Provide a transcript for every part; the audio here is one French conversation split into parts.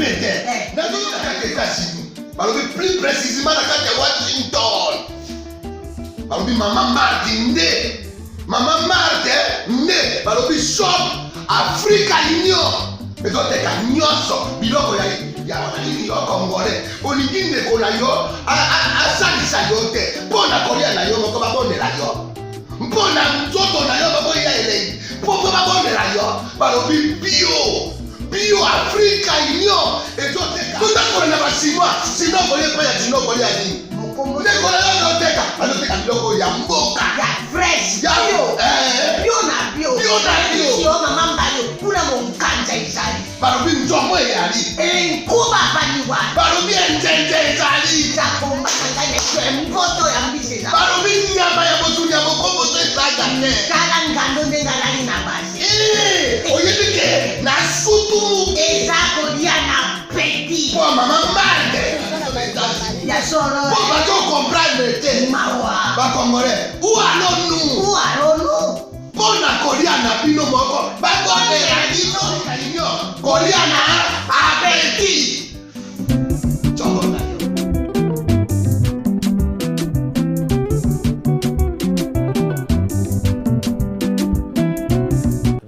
Angleterre. Dans les États-Unis. Plus précisément dans les Washington. Maman Martin né. Maman Martin né. Balobi shop Africa Union. Et donc t'es qu'à nyonso. Biloko ya wanani yo Congolais. Olingi ndeko na yo. Asalisa yo te. Pona kolia na yo moko babondela yo. Mpona nzoto na yo bako ya elei. Poko babondela yo. Balobi bio Africa Union. Et donc t'es qu'à. Tout à fait na basinois. Sinon kolia pas ya sinon kolia ni. Ndeko na yo teka. Aloteka biloko ya mboka. Ya fresh. Ya bio na bio. Bio na bio. Sio mama mbali kuna monkanja izali. Balobi nzomo yali. Nkuba baliwa. Balobi njenje ezali. Takomba kangane kwe mpoto ya mbise za. Balobi nyama ya botu ya bokombo to esaga ne. Kala ngando ndengalali na basi. Oyebike na sutu. Eza kolia na peti. Po mama mande. Ya soro. Po bato comprendre te. Mawa. Ba Congolais. Où allons-nous? Pona kolia na bino moko. Ba kondela bino. Kolia na appétit. Chobona.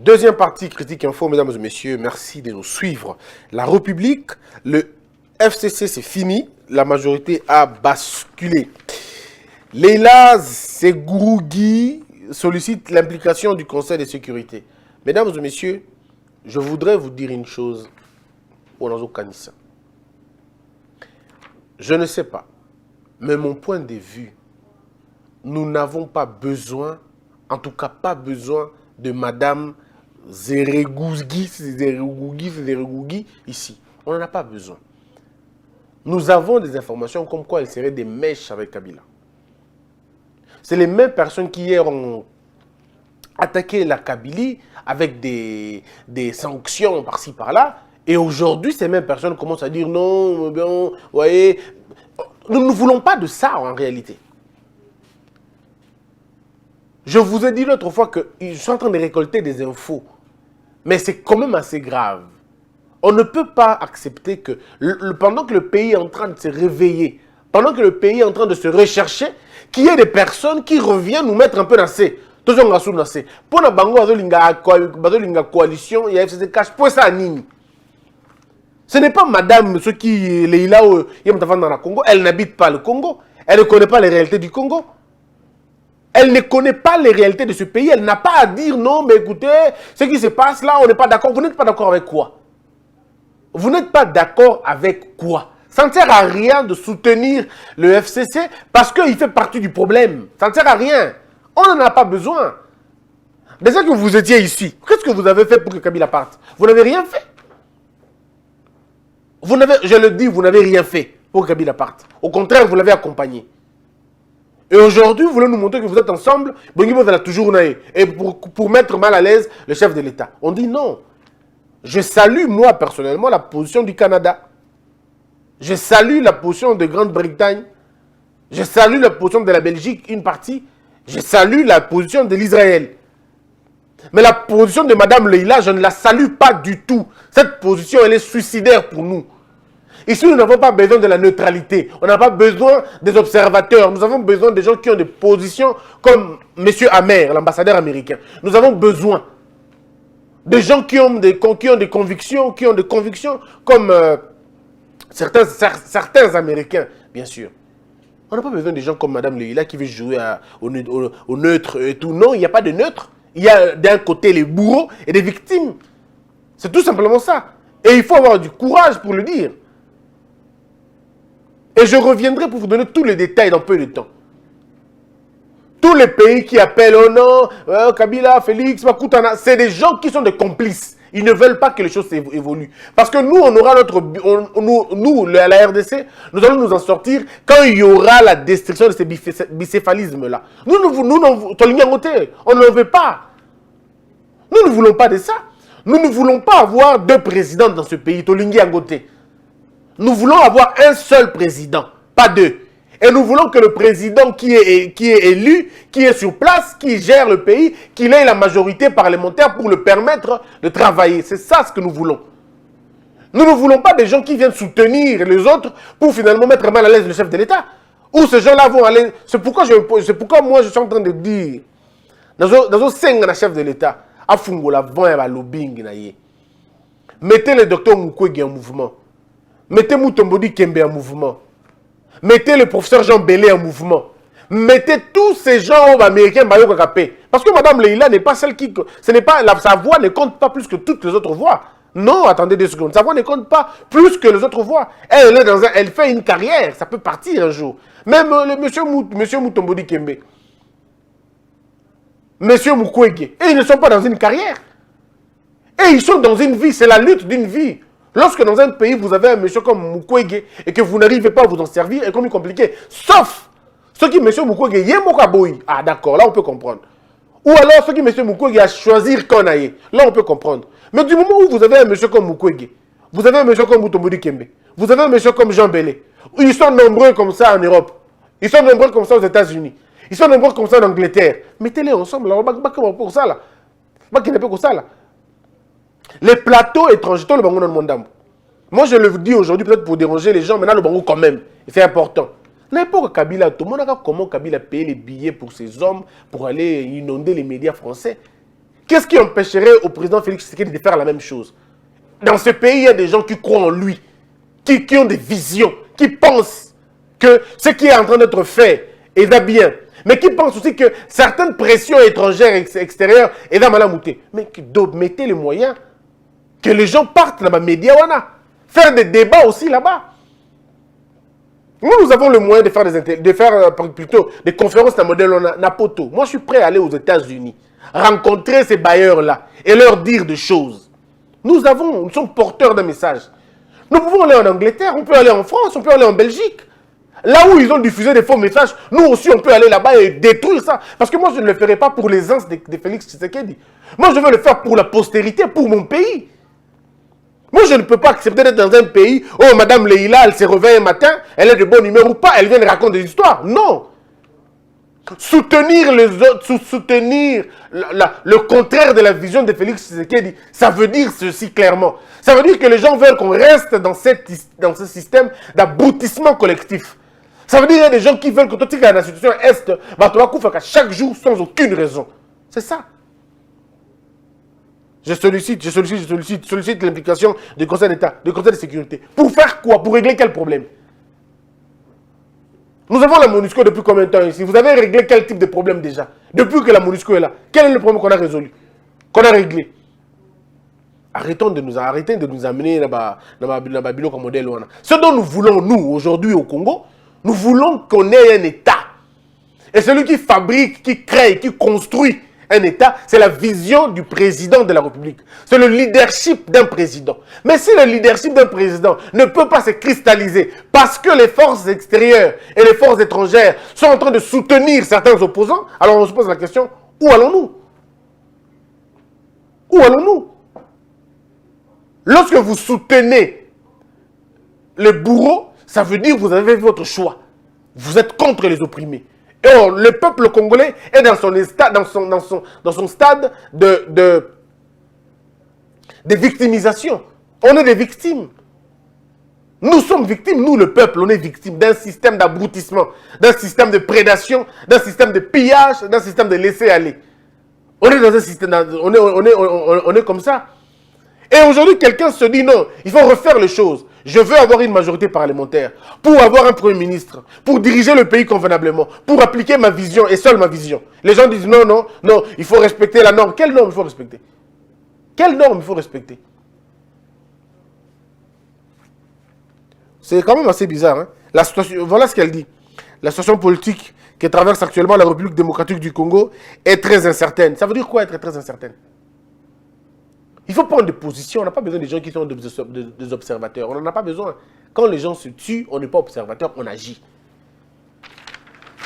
Deuxième partie Critique Info, mesdames et messieurs, merci de nous suivre. La République, le FCC, c'est fini. La majorité a basculé. Leila Segourougui sollicite l'implication du Conseil de sécurité. Mesdames et messieurs, je voudrais vous dire une chose. Je ne sais pas, mais mon point de vue, nous n'avons pas besoin, en tout cas pas besoin de Madame Zeregougui ici. On n'en a pas besoin. Nous avons des informations comme quoi elle serait des mèches avec Kabila. C'est les mêmes personnes qui hier ont attaqué la Kabylie avec des sanctions par-ci par-là. Et aujourd'hui, ces mêmes personnes commencent à dire non, bien, voyez, nous ne voulons pas de ça en réalité. Je vous ai dit l'autre fois que je suis en train de récolter des infos. Mais c'est quand même assez grave. On ne peut pas accepter que, pendant que le pays est en train de se réveiller, pendant que le pays est en train de se rechercher, qu'il y ait des personnes qui reviennent nous mettre un peu dans ces. Pour la bango, la coalition, il y a FCC cache pour ça. Ce n'est pas madame, ceux qui est là dans le Congo, elle n'habite pas le Congo, elle ne connaît pas les réalités du Congo. Elle ne connaît pas les réalités de ce pays, elle n'a pas à dire non, mais écoutez, ce qui se passe là, on n'est pas d'accord. Vous n'êtes pas d'accord avec quoi? Vous n'êtes pas d'accord avec quoi? Ça ne sert à rien de soutenir le FCC parce qu'il fait partie du problème. Ça ne sert à rien. On n'en a pas besoin. Déjà que vous étiez ici, qu'est-ce que vous avez fait pour que Kabila parte? Vous n'avez rien fait. Je le dis, vous n'avez rien fait pour que Kabila parte. Au contraire, vous l'avez accompagné. Et aujourd'hui, vous voulez nous montrer que vous êtes ensemble, et pour mettre mal à l'aise le chef de l'État. On dit non. Je salue, moi, personnellement, la position du Canada. Je salue la position de Grande-Bretagne. Je salue la position de la Belgique, une partie. Je salue la position de l'Israël. Mais la position de Mme Leila, je ne la salue pas du tout. Cette position, elle est suicidaire pour nous. Ici, nous n'avons pas besoin de la neutralité. On n'a pas besoin des observateurs. Nous avons besoin des gens qui ont des positions comme M. Amer, l'ambassadeur américain. Nous avons besoin des gens qui ont des convictions, comme certains Américains, bien sûr. On n'a pas besoin des gens comme Mme Leila qui veut jouer au neutre et tout. Non, il n'y a pas de neutre. Il y a d'un côté les bourreaux et les victimes. C'est tout simplement ça. Et il faut avoir du courage pour le dire. Et je reviendrai pour vous donner tous les détails dans peu de temps. Tous les pays qui appellent, oh non, Kabila, Félix, Makutana, c'est des gens qui sont des complices. Ils ne veulent pas que les choses évoluent. Parce que nous, on aura la RDC, nous allons nous en sortir quand il y aura la destruction de ces bicéphalismes-là. On ne veut pas. Nous ne voulons pas de ça. Nous ne voulons pas avoir deux présidents dans ce pays, Tolingi Angote. Nous voulons avoir un seul président, pas deux. Et nous voulons que le président qui est élu, qui est sur place, qui gère le pays, qu'il ait la majorité parlementaire pour le permettre de travailler. C'est ça ce que nous voulons. Nous ne voulons pas des gens qui viennent soutenir les autres pour finalement mettre mal à l'aise le chef de l'État. Où ces gens-là vont aller. C'est pourquoi moi je suis en train de dire, dans un chef de l'État, à Fungola, à lobbying, mettez le docteur Mukwege en mouvement. Mettez Mutombodi Kembe en mouvement. Mettez le professeur Jean Bélé en mouvement. Mettez tous ces gens américains parce que Mme Leïla n'est pas celle qui... Sa voix ne compte pas plus que toutes les autres voix. Non, attendez 2 secondes. Sa voix ne compte pas plus que les autres voix. Elle fait une carrière. Ça peut partir un jour. Même le monsieur Mutombodi Kembe. Monsieur Mukwege. Et ils ne sont pas dans une carrière. Et ils sont dans une vie. C'est la lutte d'une vie. Lorsque dans un pays, vous avez un monsieur comme Mukwege et que vous n'arrivez pas à vous en servir, c'est comme compliqué. Sauf ceux qui, monsieur Mukwege, Yemokaboy. Ah d'accord, là on peut comprendre. Ou alors ceux qui, monsieur Mukwege, a choisir Konaye. Là on peut comprendre. Mais du moment où vous avez un monsieur comme Mukwege, vous avez un monsieur comme Mutombodi Kembe, vous avez un monsieur comme Jean Bélé, ils sont nombreux comme ça en Europe, ils sont nombreux comme ça aux États-Unis, ils sont nombreux comme ça en Angleterre. Mettez-les ensemble, là, pour ça là. Les plateaux étrangers, tout le bango dans le monde. Moi je le dis aujourd'hui peut-être pour déranger les gens, maintenant le bango quand même, c'est important. N'importe Kabila, tout le monde a comment Kabila paye les billets pour ses hommes, pour aller inonder les médias français. Qu'est-ce qui empêcherait au président Félix Tshisekedi de faire la même chose? Dans ce pays, il y a des gens qui croient en lui, qui ont des visions, qui pensent que ce qui est en train d'être fait va bien, mais qui pensent aussi que certaines pressions étrangères extérieures va mal à mouter. Mais mettez les moyens que les gens partent dans les médias, faire des débats aussi là-bas. Nous avons le moyen de faire, plutôt des conférences dans le modèle Napoto. Moi, je suis prêt à aller aux États-Unis, rencontrer ces bailleurs-là et leur dire des choses. Nous sommes porteurs d'un message. Nous pouvons aller en Angleterre, on peut aller en France, on peut aller en Belgique. Là où ils ont diffusé des faux messages, nous aussi, on peut aller là-bas et détruire ça. Parce que moi, je ne le ferai pas pour l'aisance de Félix Tshisekedi. Moi, je veux le faire pour la postérité, pour mon pays. Moi, je ne peux pas accepter d'être dans un pays où Mme Leïla, elle se réveille un matin, elle est de bonne humeur ou pas, elle vient de raconter des histoires. Non. Soutenir les autres, soutenir le contraire de la vision de Félix Tshisekedi, ça veut dire ceci clairement. Ça veut dire que les gens veulent qu'on reste dans ce système d'aboutissement collectif. Ça veut dire qu'il y a des gens qui veulent que toi, tu es dans la situation Est, tu vas couper chaque jour sans aucune raison. C'est ça. Je sollicite l'implication du Conseil d'État, du Conseil de sécurité. Pour faire quoi? Pour régler quel problème? Nous avons la MONUSCO depuis combien de temps ici? Vous avez réglé quel type de problème déjà? Depuis que la MONUSCO est là, quel est le problème qu'on a résolu? Qu'on a réglé? Arrêtez de nous amener dans le bilan comme modèle. Ce dont nous voulons, nous, aujourd'hui au Congo, nous voulons qu'on ait un État. Et celui qui fabrique, qui crée, qui construit un État, c'est la vision du président de la République. C'est le leadership d'un président. Mais si le leadership d'un président ne peut pas se cristalliser parce que les forces extérieures et les forces étrangères sont en train de soutenir certains opposants, alors on se pose la question, où allons-nous? Où allons-nous? Lorsque vous soutenez le bourreau, ça veut dire que vous avez votre choix. Vous êtes contre les opprimés. Et le peuple congolais est dans son stade de victimisation. On est des victimes. Nous sommes victimes, nous le peuple, on est victime d'un système d'abrutissement, d'un système de prédation, d'un système de pillage, d'un système de laisser-aller. On est dans un système, on est comme ça. Et aujourd'hui, quelqu'un se dit non, il faut refaire les choses. Je veux avoir une majorité parlementaire pour avoir un premier ministre, pour diriger le pays convenablement, pour appliquer ma vision et seule ma vision. Les gens disent non, non, non, il faut respecter la norme. Quelle norme il faut respecter? Quelle norme il faut respecter? C'est quand même assez bizarre. Hein? La situation, voilà ce qu'elle dit. La situation politique que traverse actuellement la République démocratique du Congo est très incertaine. Ça veut dire quoi être très incertaine? Il faut prendre des positions. On n'a pas besoin des gens qui sont des observateurs. On n'en a pas besoin. Quand les gens se tuent, on n'est pas observateur, on agit.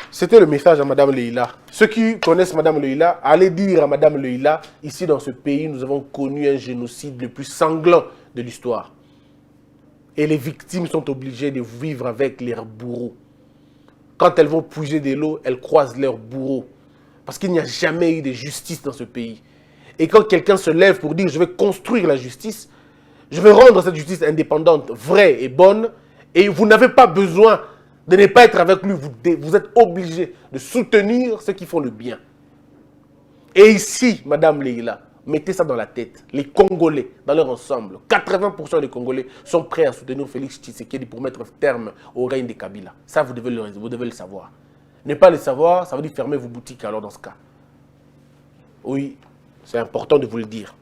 C'était le message à Mme Leïla. Ceux qui connaissent Mme Leïla, allez dire à Mme Leïla, ici dans ce pays, nous avons connu un génocide le plus sanglant de l'histoire. Et les victimes sont obligées de vivre avec leurs bourreaux. Quand elles vont puiser de l'eau, elles croisent leurs bourreaux. Parce qu'il n'y a jamais eu de justice dans ce pays. Et quand quelqu'un se lève pour dire « je vais construire la justice », Je vais rendre cette justice indépendante, vraie et bonne. Et vous n'avez pas besoin de ne pas être avec lui. Vous êtes obligé de soutenir ceux qui font le bien. Et ici, Madame Leïla, mettez ça dans la tête. Les Congolais, dans leur ensemble, 80% des Congolais sont prêts à soutenir Félix Tshisekedi pour mettre terme au règne des Kabila. Ça, vous devez le savoir. Ne pas le savoir, ça veut dire fermer vos boutiques alors dans ce cas. Oui, c'est important de vous le dire.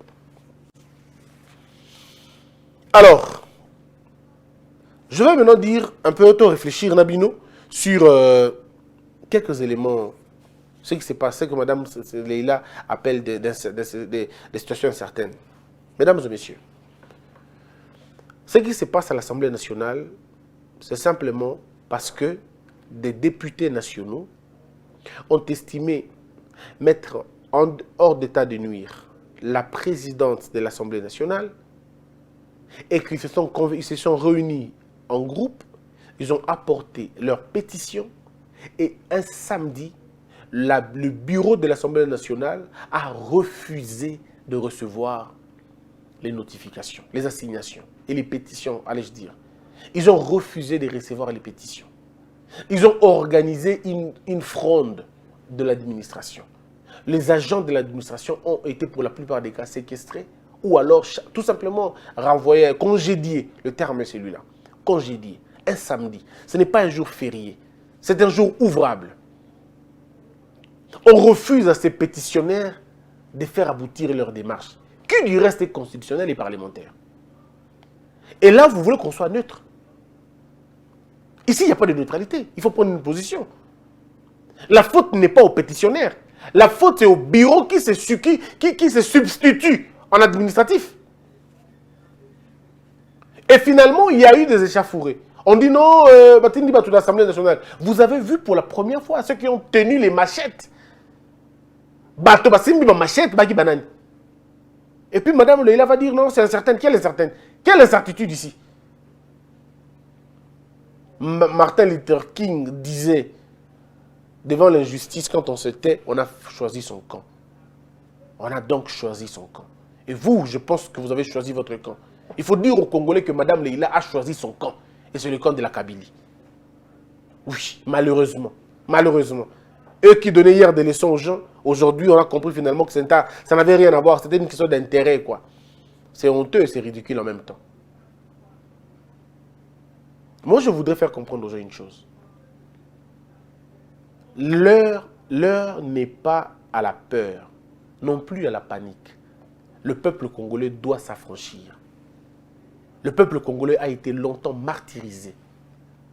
Alors, je vais maintenant dire, un peu auto-réfléchir, Nabino, sur quelques éléments. Ce qui s'est passé, que Mme Leïla appelle des situations incertaines. Mesdames et messieurs, ce qui se passe à l'Assemblée nationale, c'est simplement parce que des députés nationaux ont estimé mettre hors d'état de nuire la présidente de l'Assemblée nationale et qu'ils se sont réunis en groupe, ils ont apporté leur pétition et un samedi, le bureau de l'Assemblée nationale a refusé de recevoir les notifications, les assignations et les pétitions, allais-je dire. Ils ont refusé de recevoir les pétitions. Ils ont organisé une fronde de l'administration. Les agents de l'administration ont été pour la plupart des cas séquestrés ou alors tout simplement renvoyés, congédiés. Le terme est celui-là. Congédiés. Un samedi. Ce n'est pas un jour férié. C'est un jour ouvrable. On refuse à ces pétitionnaires de faire aboutir leur démarche, qui du reste est constitutionnel et parlementaire. Et là, vous voulez qu'on soit neutre. Ici, il n'y a pas de neutralité. Il faut prendre une position. La faute n'est pas aux pétitionnaires. La faute est au bureau qui se substitue en administratif. Et finalement, il y a eu des échauffourées. On dit non, l'Assemblée nationale. Vous avez vu pour la première fois ceux qui ont tenu les machettes. Et puis Mme Leïla va dire non, c'est incertain. Quelle est certaine? Quelle incertitude ici? Martin Luther King disait, devant l'injustice, quand on se tait, on a choisi son camp. On a donc choisi son camp. Et vous, je pense que vous avez choisi votre camp. Il faut dire aux Congolais que Mme Leïla a choisi son camp. Et c'est le camp de la Kabylie. Oui, malheureusement. Malheureusement. Eux qui donnaient hier des leçons aux gens, aujourd'hui, on a compris finalement que ça n'avait rien à voir. C'était une question d'intérêt, quoi. C'est honteux et c'est ridicule en même temps. Moi, je voudrais faire comprendre aux gens une chose. L'heure n'est pas à la peur, non plus à la panique. Le peuple congolais doit s'affranchir. Le peuple congolais a été longtemps martyrisé,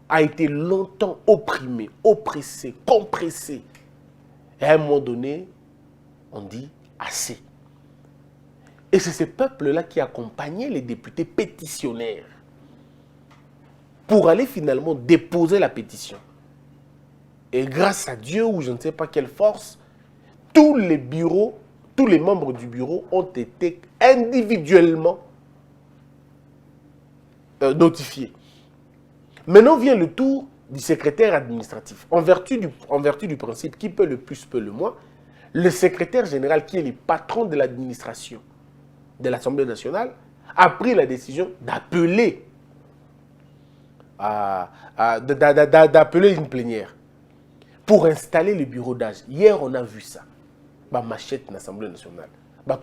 a été longtemps opprimé, oppressé, compressé. Et à un moment donné, on dit assez. Et c'est ce peuple-là qui accompagnait les députés pétitionnaires pour aller finalement déposer la pétition. Et grâce à Dieu, ou je ne sais pas quelle force, tous les bureaux, tous les membres du bureau ont été individuellement notifiés. Maintenant vient le tour du secrétaire administratif. En vertu du principe qui peut le plus, peut le moins, le secrétaire général, qui est le patron de l'administration de l'Assemblée nationale, a pris la décision d'appeler une plénière pour installer le bureau d'âge. Hier, on a vu ça. Machette dans l'Assemblée nationale. La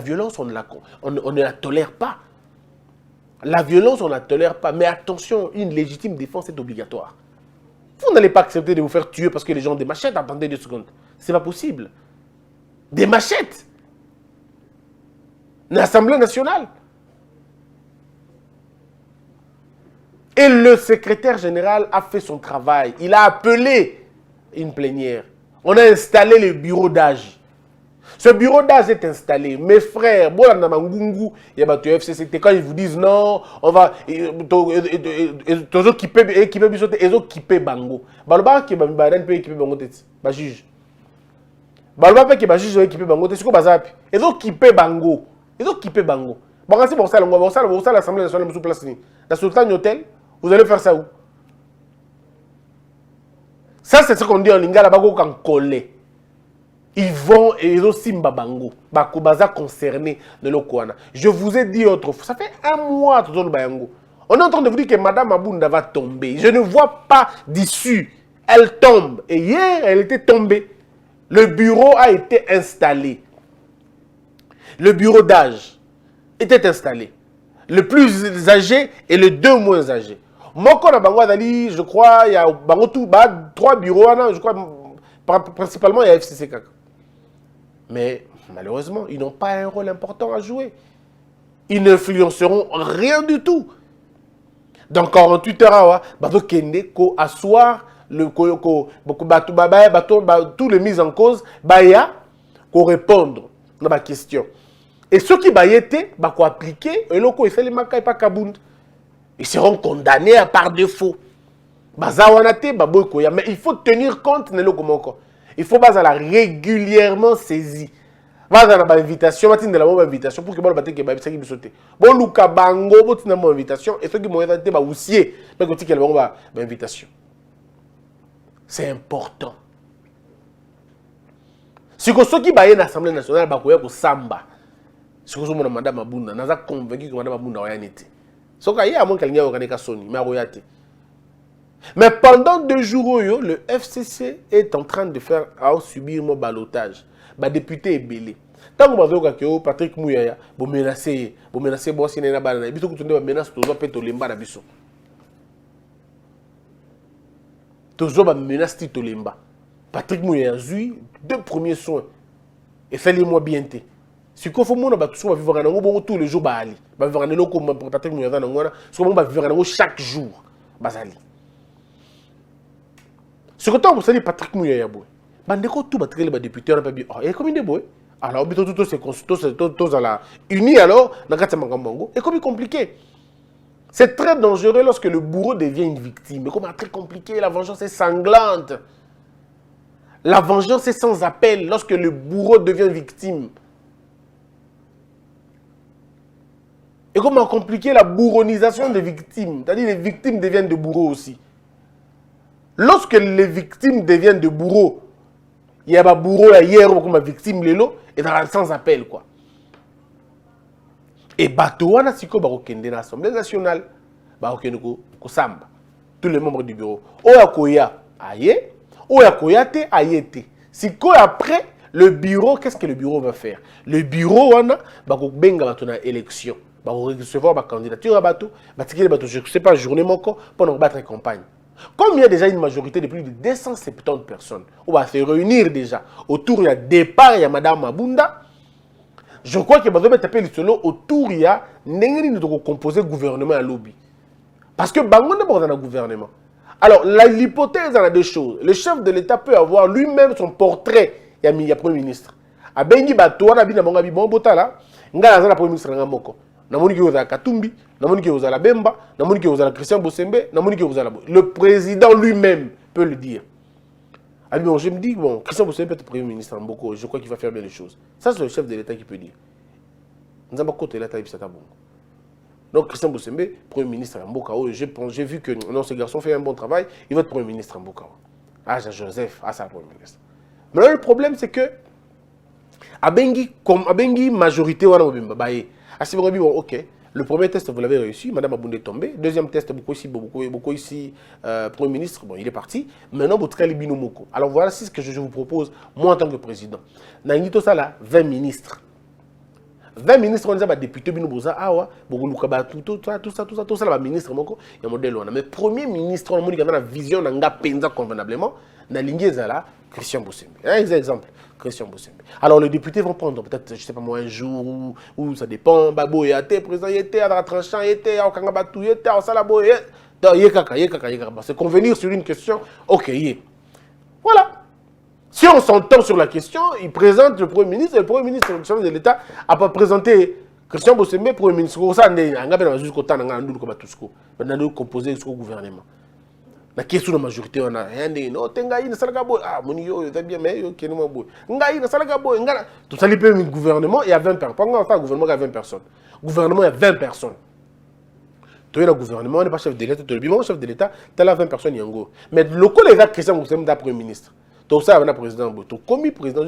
violence, on ne la tolère pas. La violence, on ne la tolère pas. Mais attention, une légitime défense est obligatoire. Vous n'allez pas accepter de vous faire tuer parce que les gens ont des machettes. Attendez 2 secondes. C'est pas possible. Des machettes. L'Assemblée nationale. Et le secrétaire général a fait son travail. Il a appelé une plénière. On a installé le bureau d'âge. Ce bureau d'âge est installé. Mes frères, quand ils vous disent non, on va équiper bango. Juge. L'Assemblée nationale sous place. Dans Sultan Hôtel, vous allez faire ça où? Ça, c'est ce qu'on dit en lingala, bago kan collé. ils vont et ils ont Simba Bango. Bakubaza concerné de l'Okwana. Je vous ai dit autrefois, ça fait un mois tout le Bayango. On est en train de vous dire que Madame Abunda va tomber. Je ne vois pas d'issue. Elle tombe. Et hier, elle était tombée. Le bureau a été installé. Le bureau d'âge était installé. Le plus âgé et le deux moins âgés. Moko na bango dali, je crois, il y a bango tout, 3 bureaux, je crois, principalement il y a FCC Kaka. Mais malheureusement, ils n'ont pas un rôle important à jouer. Ils n'influenceront rien du tout. Dans 48 heures, bato kende ko asseoir le tous les mises en cause, baya ko répondre à ma question. Et ceux qui bailletaient, ko appliquer, et loko fait les makai pa kabund. Ils seront condamnés par défaut. Bazawanate baboy mais il faut tenir compte de loko moko. Il faut bazala régulièrement saisi. Bazala ba invitation, matin de la bonne invitation pour que bon baté que ba bisaki bisoté. Bon luka bango botina mon invitation et ceux qui m'ont invité ba ousier, mais que tu ba invitation. C'est important. Si que ceux qui baillent l'Assemblée nationale ba koya ko samba. Si que mon madame Abunda, naza convaincu que madame Abunda oya nité. So ka ya mon kalinga okaneka soni, mais oya té. Mais pendant 2 jours, le FCC est en train de faire subir mon balotage. Le député est belé. Tant que Patrick Mouyaya, vous menacez, bon, si vous avez une menace, vous avez une menace. Toujours une menace de Tolemba. Patrick Mouyaya, 2 premiers soins. Et faites-les-moi bien. Si vous vivre tous les jours, vous vivre Patrick Mouyaya, chaque jour. Ce que tu as dit, Patrick Mouyaya, bandeko tout battre les députés, on a pas dit, et comme il est beau, alors tout c'est tous à la unis alors, dans le cas et comme il est compliqué. C'est très dangereux lorsque le bourreau devient une victime. Mais comme c'est très compliqué, la vengeance est sanglante. La vengeance est sans appel lorsque le bourreau devient victime. Et comment compliquer la bourronisation des victimes, c'est-à-dire les victimes deviennent des bourreaux aussi. Lorsque les victimes deviennent des bourreaux, il y a un bourreau hier comme victime lélo et dans sans appel quoi. Et Batouana siko barokende na l'Assemblée nationale, barokende ko samba tous les membres du bureau. Oyakoya aye, oyakoya te ayete. Siko après le bureau, qu'est-ce que le bureau va faire? Le bureau wana bako benga batona élection, bako recevoir ba candidature à bateau, batikele bateau je sais pas journée moko pour battre campagne. Comme il y a déjà une majorité de plus de 270 personnes, on va se réunir déjà autour du départ, il y a Madame Mabunda. Je crois que Bazobe taper le solo autour, il y a Nengeni de composer gouvernement à lobby. Parce que Bango n'est pas dans le gouvernement. Alors, l'hypothèse en a 2 choses. Le chef de l'État peut avoir lui-même son portrait. Il y a Premier ministre. A Bengi Bato, on a bien Bango Bon Botala, Ngala Zana Premier ministre Ngamoko. Namoni ki ozala Katumbi, namoni ki ozala Bemba, namoni ki ozala Christian Bossembe, namoni ki ozala. Le président lui-même peut le dire. Alors bon, je me dis, bon, Christian Bossembe peut être Premier ministre en Boko, je crois qu'il va faire bien les choses. Ça, c'est le chef de l'État qui peut dire. Nous avons côté l'État et bon. Donc Christian Bossembe, Premier ministre en Boko, j'ai vu que non, ce garçon fait un bon travail, il va être Premier ministre en Boko. Ah, Joseph, ah, c'est le Premier ministre. Mais là, le problème, c'est que, à Bengi, majorité, on a bon, ok, le premier test, vous l'avez réussi, Madame Abunda est tombée. Deuxième test, beaucoup ici, Premier ministre, bon, il est parti. Maintenant, vous avez Binomoko. Alors voilà ce que je vous propose, moi en tant que président. Nangito Sala, 20 ministres. 20 ministres, on a des députés, tout ça, ministre, il y a un modèle. Mais premier ministre, on a une vision, on a pensa convenablement, on a une Christian Bossembe. Un exemple. Christian Bossembe. Alors les députés vont prendre peut-être, je sais pas moi, un jour où ça dépend. Babo yate, président yate, à la tranchant yate, à Okangabatou yate, à Salabo yate. Yekaka. C'est convenir sur une question, ok, voilà. Si on s'entend sur la question, il présente le Premier ministre, et le Premier ministre, le chef de l'État, a pas présenté Christian Bossembe, Premier ministre. Ça, on a jusqu'au temps, on a composé jusqu'au gouvernement. La question de la majorité, on a rien dit. Non, Tengaï, ne s'alga boy. Ah, mon yo, c'est bien, mais yo, qui est mon boy. Ngaï, ne s'alga boy. Tout ça, il peut un gouvernement, il y a 20 personnes. Pendant un gouvernement, il y a 20 personnes. Gouvernement, il y a 20 personnes. Tu es le gouvernement, on n'est pas chef de l'État, tu es le chef de l'État, tu as 20 personnes, Yango. Mais le coup, les actes Christian Bossembe, Premier ministre. Tout ça, on a président. Comme président,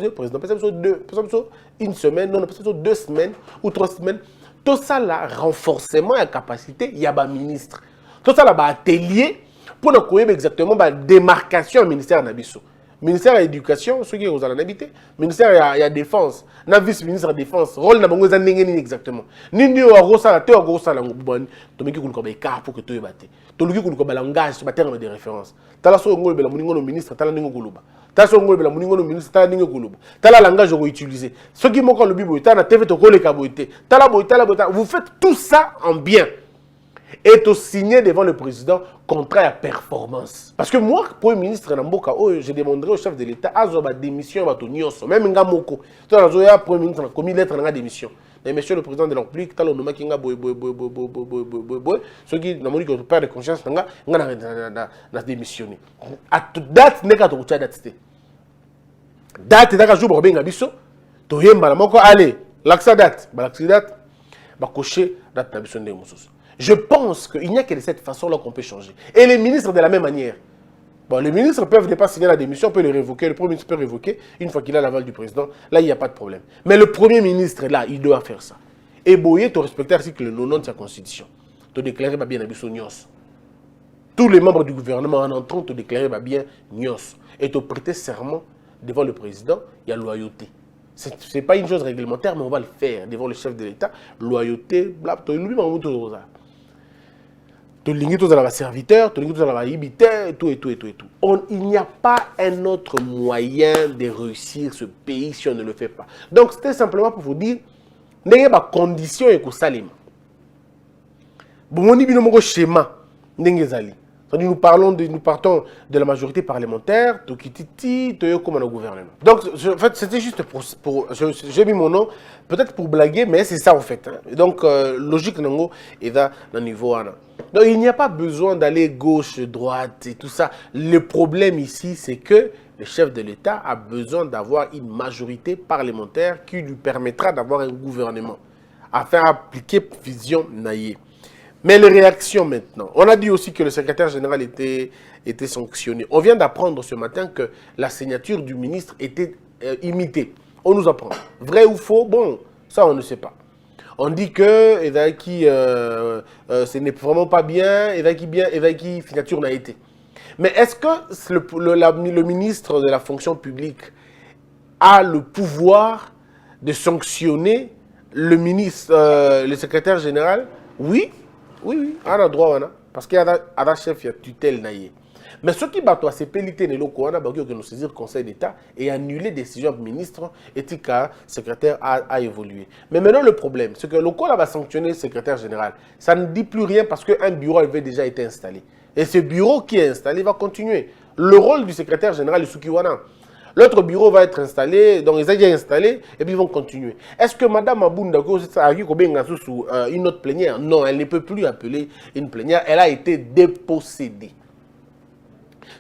une semaine, non, 2 semaines ou 3 semaines. Tout ça, là, renforcement et capacité, il y a un ministre. Tout ça, là, un atelier pour nous connaître exactement la démarcation au ministère de l'Abisso. Ministère de l'Éducation, ceux qui ont habité, ministère de la Défense, le vice-ministre de la Défense, rôle de la exactement. Ni ni au ça, tu au ça, tu mets qui pour que tu batte. Tu mets qui langage sur terme de référence. Tu as so ngol bela muningo ministre, tu as ningo guluba. Tu as so ngol bela muningo ministre, tu as ningo guluba. Tu as la langage que vous utilisez. Ceux qui m'ont le bibo, tu as na TV to kole kaboité. Tu as la boité, vous faites tout ça en bien. Et tu signé devant le président contrat à performance. Parce que moi, Premier ministre, je demanderai au chef de l'État à ma démission, même un moko. Tu as le Premier ministre a commis lettre de démission. Mais monsieur le président de la République, tu as le nom qui est ceux qui n'ont pas peur de conscience, tu as démissionné. À toute date, tu n'as pas de date. Date, tu as un jour pour bien abisso. Tu as allez, l'accès date, tu as coché date d'abisso de Moussous. Je pense qu'il n'y a que de cette façon-là qu'on peut changer. Et les ministres de la même manière. Bon, les ministres peuvent ne pas signer la démission, peut le révoquer, le Premier ministre peut révoquer une fois qu'il a l'aval du président. Là, il n'y a pas de problème. Mais le Premier ministre, là, il doit faire ça. Et Boye, tu respectes l'article 90 de sa constitution. Tu déclares bien à Nios. Tous les membres du gouvernement en entrant, tu déclares bien Nios. Et tu prêter serment devant le président, il y a loyauté. Ce n'est pas une chose réglementaire, mais on va le faire devant le chef de l'État. Loyauté, bla, tu tous les serviteurs, tous les habitants, et tout. Il n'y a pas un autre moyen de réussir ce pays si on ne le fait pas. Donc, c'était simplement pour vous dire, il y a des conditions et que ça les bon, on dit que nous schéma, nous partons de la majorité parlementaire, comme un gouvernement. Donc, en fait, c'était juste pour j'ai mis mon nom, peut-être pour blaguer, mais c'est ça en fait. Hein. Donc, logique, il va dans le niveau. Donc, il n'y a pas besoin d'aller gauche, droite et tout ça. Le problème ici, c'est que le chef de l'État a besoin d'avoir une majorité parlementaire qui lui permettra d'avoir un gouvernement, afin d'appliquer vision naïe. Mais les réactions maintenant. On a dit aussi que le secrétaire général était sanctionné. On vient d'apprendre ce matin que la signature du ministre était imitée. On nous apprend. Vrai ou faux? Bon, ça on ne sait pas. On dit que ce n'est vraiment pas bien, qui signature n'a été. Mais est-ce que le ministre de la fonction publique a le pouvoir de sanctionner le secrétaire général? Oui. Oui, on a droit, parce qu'il y a un chef qui a tutelle. Mais ce qui va toi, c'est péniter les locaux, on a besoin de nous saisir le Conseil d'État et annuler la décision du ministre et le secrétaire a évolué. Mais maintenant, le problème, c'est que le locaux va sanctionner le secrétaire général. Ça ne dit plus rien parce qu'un bureau avait déjà été installé. Et ce bureau qui est installé va continuer. Le rôle du secrétaire général est Sukiwana. L'autre bureau va être installé, donc ils ont déjà installé, et puis ils vont continuer. Est-ce que Mme Abounda a eu une autre plénière? Non, elle ne peut plus appeler une plénière, elle a été dépossédée.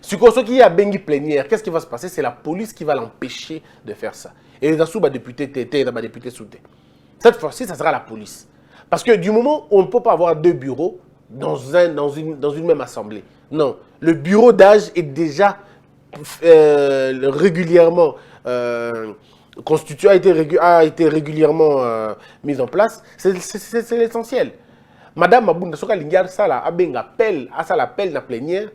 Ce qui a bengi plénière, qu'est-ce qui va se passer? C'est la police qui va l'empêcher de faire ça. Et les assous, député TT, député Souté. Cette fois-ci, ça sera la police. Parce que du moment où on ne peut pas avoir 2 bureaux dans une même assemblée, non, le bureau d'âge est déjà régulièrement constitué, a été régulièrement mis en place, c'est l'essentiel. Madame Mabunda Soka Lingar Sala appelle à la plénière,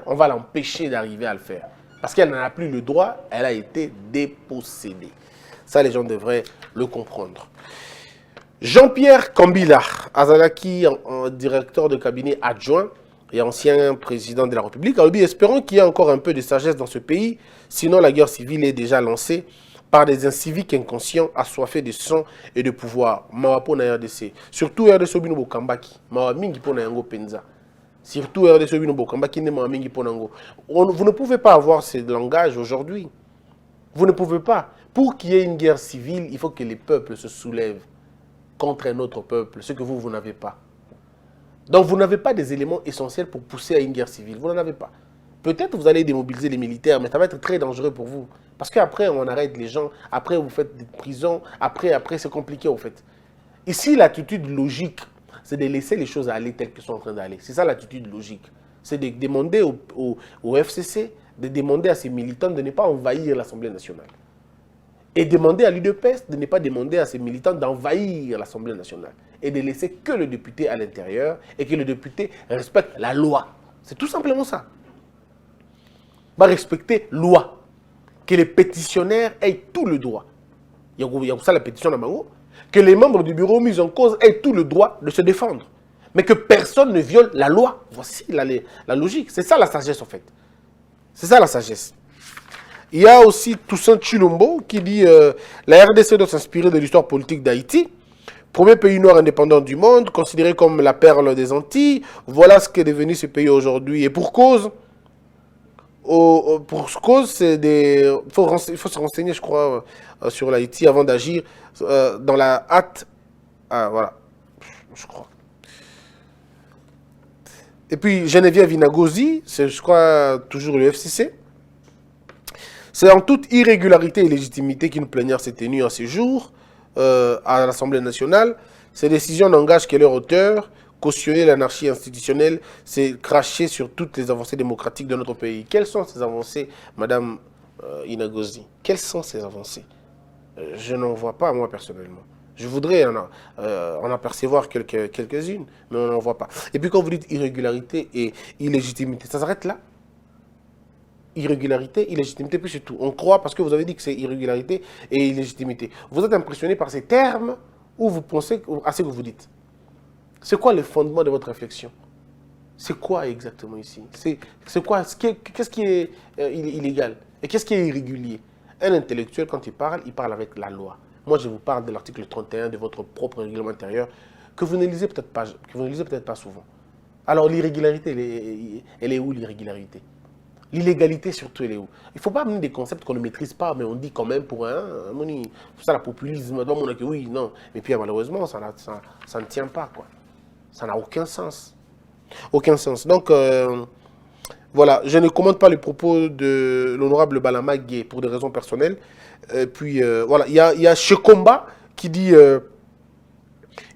on va l'empêcher d'arriver à le faire. Parce qu'elle n'en a plus le droit, elle a été dépossédée. Ça, les gens devraient le comprendre. Jean-Pierre Kambila, Azalaki, directeur de cabinet adjoint, et ancien président de la République, a dit, espérons qu'il y ait encore un peu de sagesse dans ce pays, sinon la guerre civile est déjà lancée par des inciviques inconscients assoiffés de sang et de pouvoir. Mawapo na RDC. Surtout RDC Obino Kambaki. Mawamingi pona yango penza. Surtout RDC Obino Kambaki ne mawamingi pona yango. Vous ne pouvez pas avoir ce langage aujourd'hui. Vous ne pouvez pas. Pour qu'il y ait une guerre civile, il faut que les peuples se soulèvent contre un autre peuple, ce que vous n'avez pas. Donc vous n'avez pas des éléments essentiels pour pousser à une guerre civile. Vous n'en avez pas. Peut-être vous allez démobiliser les militaires, mais ça va être très dangereux pour vous. Parce qu'après, on arrête les gens, après vous faites des prisons, après c'est compliqué en fait. Ici, l'attitude logique, c'est de laisser les choses aller telles qu'elles sont en train d'aller. C'est ça l'attitude logique. C'est de demander au FCC de demander à ses militants de ne pas envahir l'Assemblée nationale. Et demander à l'UDPS de ne pas demander à ses militants d'envahir l'Assemblée nationale. Et de laisser que le député à l'intérieur et que le député respecte la loi. C'est tout simplement ça. Va respecter la loi. Que les pétitionnaires aient tout le droit. Il y a ça la pétition d'Amango. Que les membres du bureau mis en cause aient tout le droit de se défendre. Mais que personne ne viole la loi. Voici la logique. C'est ça la sagesse en fait. C'est ça la sagesse. Il y a aussi Toussaint Chilombo qui dit la RDC doit s'inspirer de l'histoire politique d'Haïti. Premier pays noir indépendant du monde, considéré comme la perle des Antilles. Voilà ce qu'est devenu ce pays aujourd'hui. Et pour cause, c'est des... Il faut se renseigner, je crois, sur l'Haïti avant d'agir dans la hâte. Ah, voilà, je crois. Et puis Geneviève Inagozi, c'est, je crois, toujours le FCC. C'est en toute irrégularité et légitimité qu'une plénière s'est tenue en ces jours à l'Assemblée nationale. Ces décisions n'engagent que leur auteur. Cautionner l'anarchie institutionnelle, c'est cracher sur toutes les avancées démocratiques de notre pays. Quelles sont ces avancées, Madame Inagozi? Quelles sont ces avancées? Je n'en vois pas, moi, personnellement. Je voudrais en apercevoir quelques-unes, mais on n'en voit pas. Et puis, quand vous dites irrégularité et illégitimité, ça s'arrête là? Irrégularité, illégitimité, puis c'est tout. On croit parce que vous avez dit que c'est irrégularité et illégitimité. Vous êtes impressionné par ces termes ou vous pensez à ce que vous dites? C'est quoi le fondement de votre réflexion? C'est quoi exactement ici? C'est quoi? Qu'est-ce qui est illégal? Et qu'est-ce qui est irrégulier? Un intellectuel, quand il parle avec la loi. Moi, je vous parle de l'article 31 de votre propre règlement intérieur que vous ne lisez peut-être pas souvent. Alors, l'irrégularité, elle est où l'irrégularité? L'illégalité, surtout, elle est où? Il ne faut pas amener des concepts qu'on ne maîtrise pas, mais on dit quand même pour un... ça, le populisme, oui, non. Mais puis, malheureusement, ça ne tient pas, quoi. Ça n'a aucun sens. Aucun sens. Donc, voilà, je ne commente pas les propos de l'honorable Balama Gueye pour des raisons personnelles. Et puis, voilà, il y a Shekomba qui dit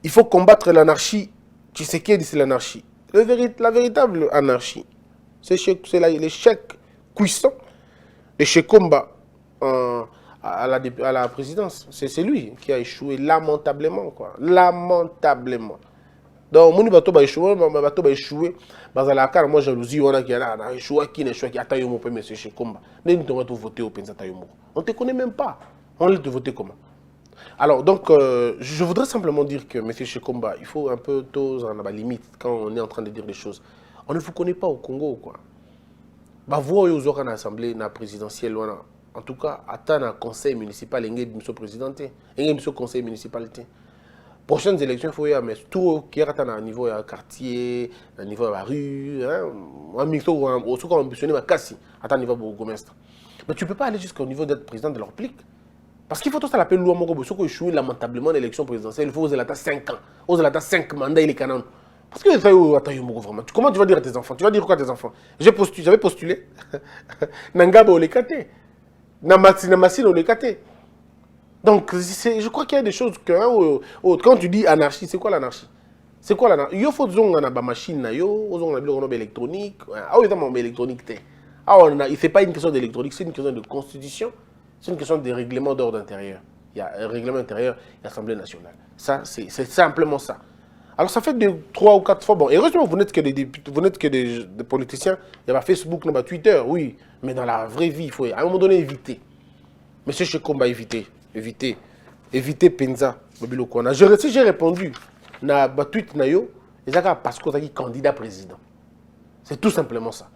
il faut combattre l'anarchie. Tshisekedi, c'est l'anarchie. La véritable anarchie, c'est l'échec cuisant de Shekomba à la présidence. C'est lui qui a échoué lamentablement, quoi. Lamentablement. Donc, mon bateau va échouer. Moi, jalousie, on a échoué, qui n'a échoué, qui a taillé mon premier monsieur Shekomba. Nous devons voter au Penza Tayomo. On ne te connaît même pas. On l'a voté comment? Alors, donc, je voudrais simplement dire que, M. Shekomba, il faut un peu tôt en avoir limite quand on est en train de dire des choses. On ne vous connaît pas au Congo, quoi. Bah, vous, vous aurez une assemblée présidentielle, en tout cas, attendre un conseil municipal, il y a un présidenté, il y a un conseil municipalité. Prochaines élections, il faut y avoir tout qui est à niveau du quartier, à niveau de la rue, un mixto ou un ambitionné, à un niveau de bourgmestre. Mais tu ne peux pas aller jusqu'au niveau d'être président de leur plique. Parce qu'il faut tout ça l'appeler loi Moko Bosso qui échoue lamentablement l'élection présidentielle. Il faut oser 5 ans. Oser 5 mandats, il est canon. Parce que vraiment. Comment tu vas dire à tes enfants? Tu vas dire quoi à tes enfants? J'avais postulé. Nangaba au Lekate. Namasine au Lekate. Donc, je crois qu'il y a des choses que... Quand tu dis anarchie, c'est quoi l'anarchie? C'est quoi l'anarchie? Il faut dire qu'on a une machine, on a une électronique. Ah oui, c'est électronique. Ce n'est pas une question d'électronique, c'est une question de constitution. C'est une question de règlement d'ordre intérieur. Il y a un règlement intérieur et l'Assemblée nationale. Ça, c'est simplement ça. Alors, ça fait 3 ou 4 fois. Bon, heureusement, vous n'êtes que des politiciens. Il y a Facebook, il y a Twitter, oui. Mais dans la vraie vie, il faut à un moment donné éviter. Monsieur Shekomba, éviter Penza. Si j'ai répondu na tweet na yo, c'est parce que vous êtes candidat président. C'est tout simplement ça.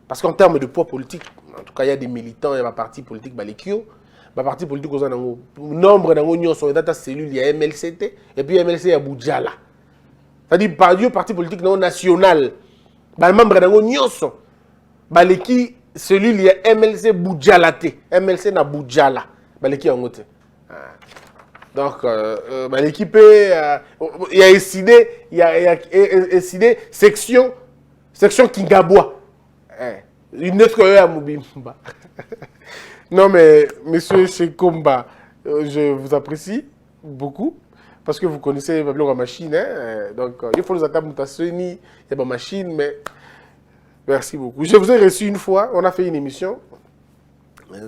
Parce qu'en termes de poids politique, en tout cas, il y a des militants, il y a des partis politiques, les partis politiques, ils ont un nombre de cellules, il y a MLCT, et puis MLC, il y a Boudjala. C'est-à-dire, par Dieu, parti politique non national, les membres de l'équipe, celui il y a MLC Boudjala. MLC na Boudjala. L'équipe en côté. Donc, l'équipe, il y a décidé section Kingabois. Une autre à Moubimba. Non, mais monsieur Shekomba, je vous apprécie beaucoup parce que vous connaissez la machine. Donc, il faut nous attendre à Sony, il y a ma machine, mais Merci beaucoup. Je vous ai reçu une fois, on a fait une émission.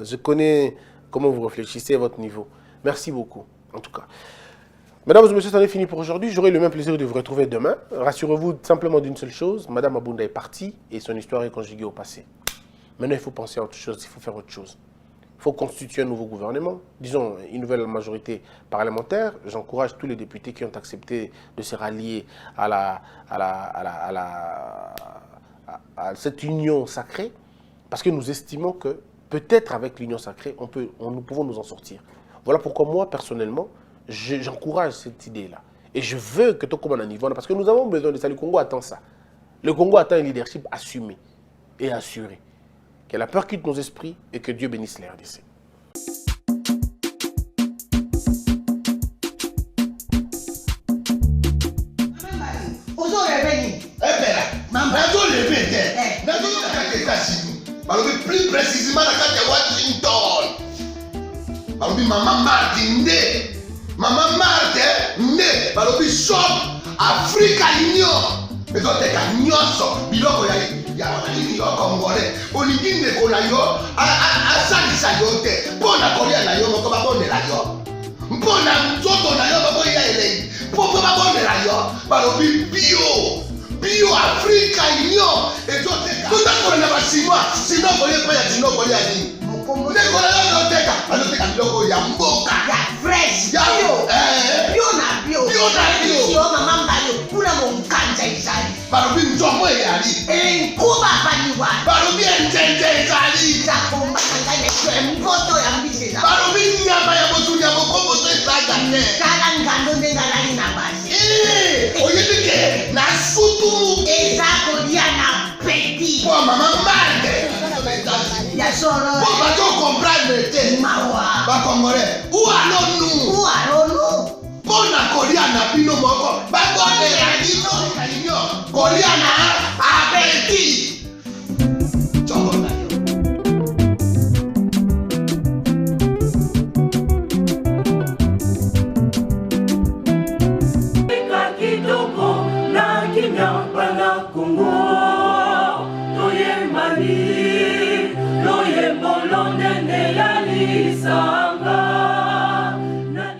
Je connais comment vous réfléchissez à votre niveau. Merci beaucoup, en tout cas. Mesdames et messieurs, c'en est fini pour aujourd'hui. J'aurai le même plaisir de vous retrouver demain. Rassurez-vous simplement d'une seule chose, Madame Abunda est partie et son histoire est conjuguée au passé. Maintenant, il faut penser à autre chose, il faut faire autre chose. Il faut constituer un nouveau gouvernement, disons une nouvelle majorité parlementaire. J'encourage tous les députés qui ont accepté de se rallier à cette union sacrée, parce que nous estimons que peut-être avec l'union sacrée, nous pouvons nous en sortir. Voilà pourquoi moi, personnellement, j'encourage cette idée-là. Et je veux que tout comme on a niveau, parce que nous avons besoin de ça. Le Congo attend ça. Le Congo attend un leadership assumé et assuré. Que la peur quitte nos esprits et que Dieu bénisse les RDC. Plus précisément dans Washington. Maman Martin Maman Martin balobi shop Africa Union. Mais quand tu as nyonso biloko ya congolais olingi ndeko na yo asalisa yo te mpona kolia na yo moko babondela yo mpona nzoto na yo moko ya elei mpo babondela yo balobi bio Africa Union ezoteka totakola na basinois sinokolia mpe ya sinokolia nini ndeko na yo azoteka biloko ya mboka ya fresh bio na bio mama mbayo kuna monkanja izali balobi nzongo eyali enkuba baliwa balobi enjenje ezali zakombaka mpoto ya mbisi za balobi nyama ya motu ya mokomboso ezaga te tala ngando nde ngalali na basi oyebi ke na sutu eza kolia na peti po mama mande ya solo po bato comprendre te mawa bakongolais ualonu mpona kolia na bino moko babondela bino kolia na apeti